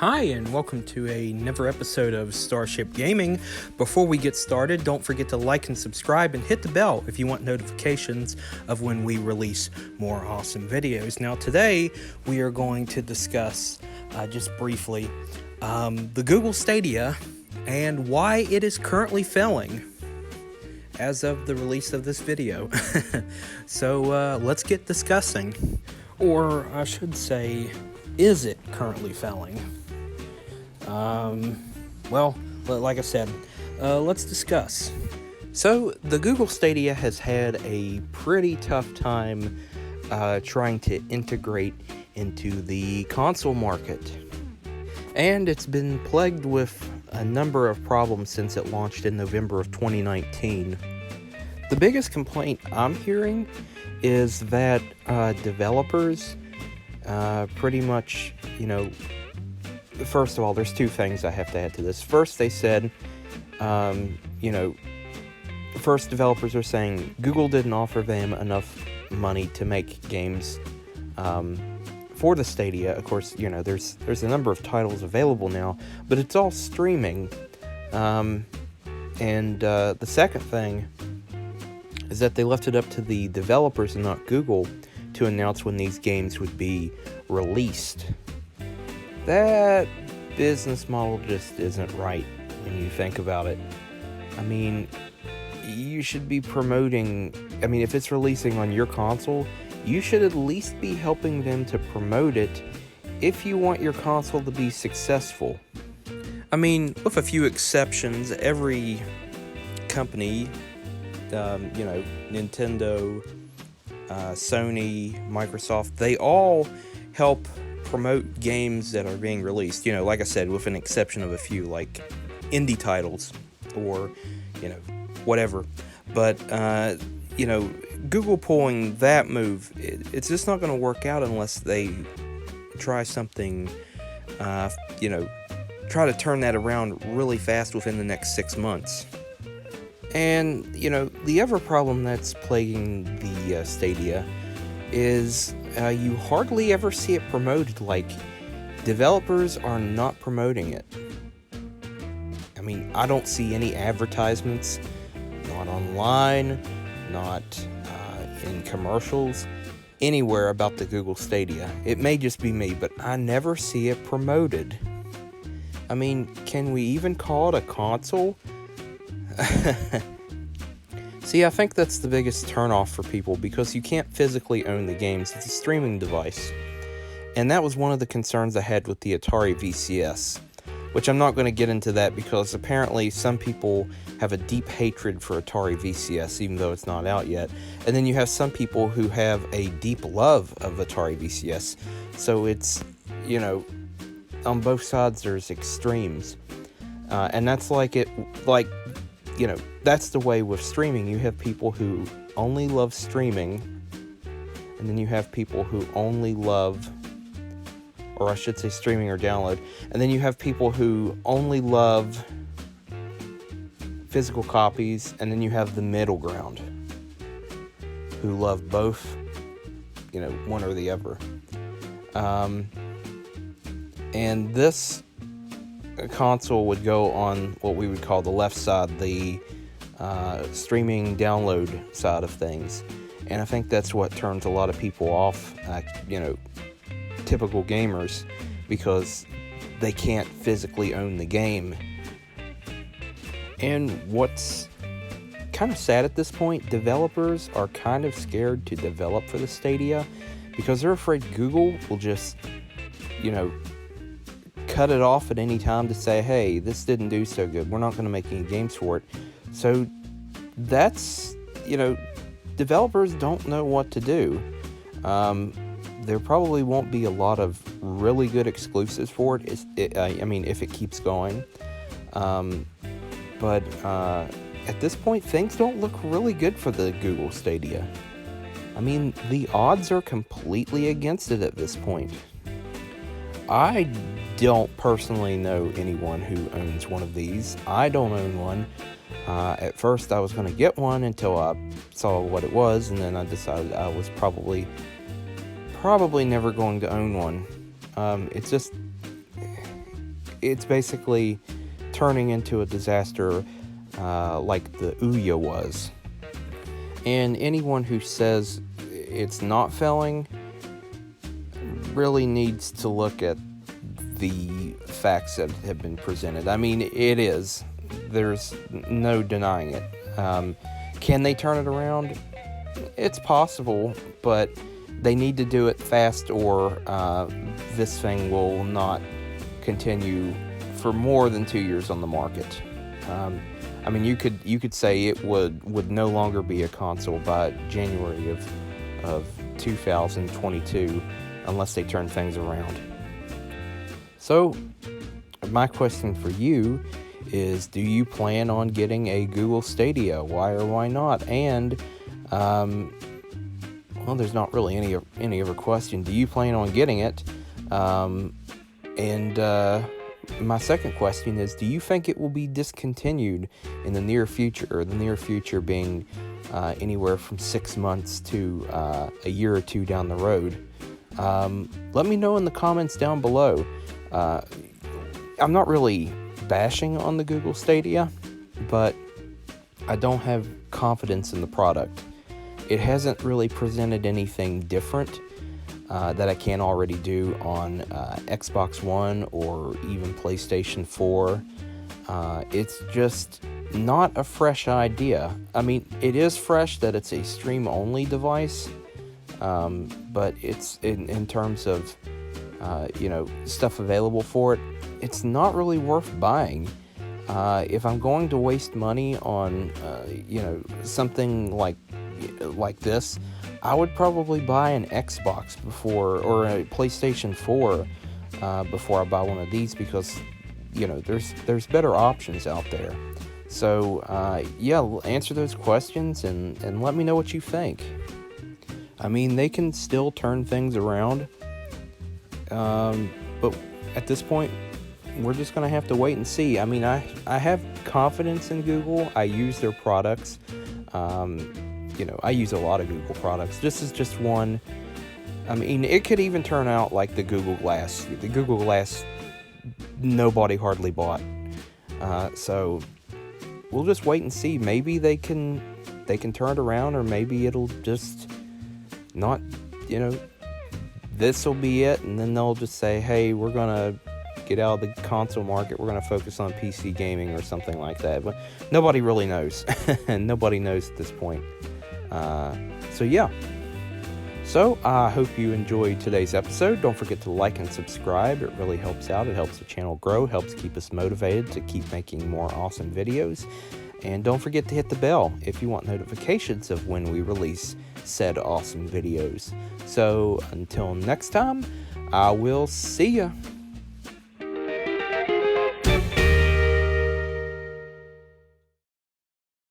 Hi, and welcome to another episode of Starship Gaming. Before we get started, don't forget to like and subscribe and hit the bell if you want notifications of when we release more awesome videos. Now, today we are going to discuss, just briefly, the Google Stadia and why it is currently failing as of the release of this video. So let's get discussing. Or I should say, is it currently failing? Well, like I said, let's discuss. So, the Google Stadia has had a pretty tough time trying to integrate into the console market. And it's been plagued with a number of problems since it launched in November of 2019. The biggest complaint I'm hearing is that developers pretty much, first of all, there's two things I have to add to this. First, they said, first developers are saying Google didn't offer them enough money to make games for the Stadia. Of course, there's a number of titles available now, but it's all streaming. And the second thing is that they left it up to the developers and not Google to announce when these games would be released. That business model just isn't right when you think about it. I mean, you should be promoting... if it's releasing on your console, you should at least be helping them to promote it if you want your console to be successful. With a few exceptions, every company, Nintendo, Sony, Microsoft, they all help promote games that are being released, like I said, with an exception of a few, like indie titles or, whatever. But, Google pulling that move, it's just not going to work out unless they try something, try to turn that around really fast within the next 6 months. And, the other problem that's plaguing the Stadia is you hardly ever see it promoted. Like, developers are not promoting it. I don't see any advertisements, not online, not in commercials, anywhere about the Google Stadia. It may just be me, but I never see it promoted. Can we even call it a console? See, I think that's the biggest turnoff for people, because you can't physically own the games. It's a streaming device. And that was one of the concerns I had with the Atari VCS, which I'm not going to get into that because apparently some people have a deep hatred for Atari VCS, even though it's not out yet. And then you have some people who have a deep love of Atari VCS. So it's, on both sides there's extremes. And that's that's the way with streaming. You have people who only love streaming, and then you have people who only love, or I should say streaming or download, and then you have people who only love physical copies, and then you have the middle ground, who love both, one or the other. And this console would go on what we would call the left side, the streaming download side of things, and I think that's what turns a lot of people off, typical gamers, because they can't physically own the game. And what's kind of sad at this point, developers are kind of scared to develop for the Stadia because they're afraid Google will just, cut it off at any time to say, hey, this didn't do so good, we're not going to make any games for it. So that's, developers don't know what to do. There probably won't be a lot of really good exclusives for it, if it keeps going. But at this point, things don't look really good for the Google Stadia. The odds are completely against it at this point. I don't personally know anyone who owns one of these. I don't own one. At first I was going to get one until I saw what it was, and then I decided I was probably never going to own one. It's just, it's basically turning into a disaster like the Ouya was. And anyone who says it's not failing really needs to look at the facts that have been presented. I mean, it is. There's no denying it. Can they turn it around? It's possible, but they need to do it fast, or this thing will not continue for more than 2 years on the market. I mean, you could say it would no longer be a console by January of 2022 unless they turn things around. So, my question for you is, do you plan on getting a Google Stadia? Why or why not? And, well, there's not really any other question. Do you plan on getting it? My second question is, do you think it will be discontinued in the near future, or the near future being anywhere from 6 months to a year or two down the road? Let me know in the comments down below. I'm not really bashing on the Google Stadia, but I don't have confidence in the product. It hasn't really presented anything different that I can't already do on Xbox One or even PlayStation 4. It's just not a fresh idea. I mean, it is fresh that it's a stream-only device, but it's in terms of stuff available for it, it's not really worth buying. If I'm going to waste money on something like this, I would probably buy an Xbox or a PlayStation 4 before I buy one of these, because there's better options out there. So answer those questions and let me know what you think. I mean, they can still turn things around, but at this point, we're just going to have to wait and see. I mean, I have confidence in Google. I use their products. I use a lot of Google products. This is just one. I mean, it could even turn out like the Google Glass. The Google Glass, nobody hardly bought. So we'll just wait and see. Maybe they can turn it around, or maybe it'll just not, this will be it, and then they'll just say, hey, we're gonna get out of the console market, we're gonna focus on PC gaming or something like that. But nobody really knows. Nobody knows at this point. So I hope you enjoyed today's episode. Don't forget to like and subscribe. It really helps out. It helps the channel grow, helps keep us motivated to keep making more awesome videos. And don't forget to hit the bell if you want notifications of when we release said awesome videos. So until next time, I will see ya.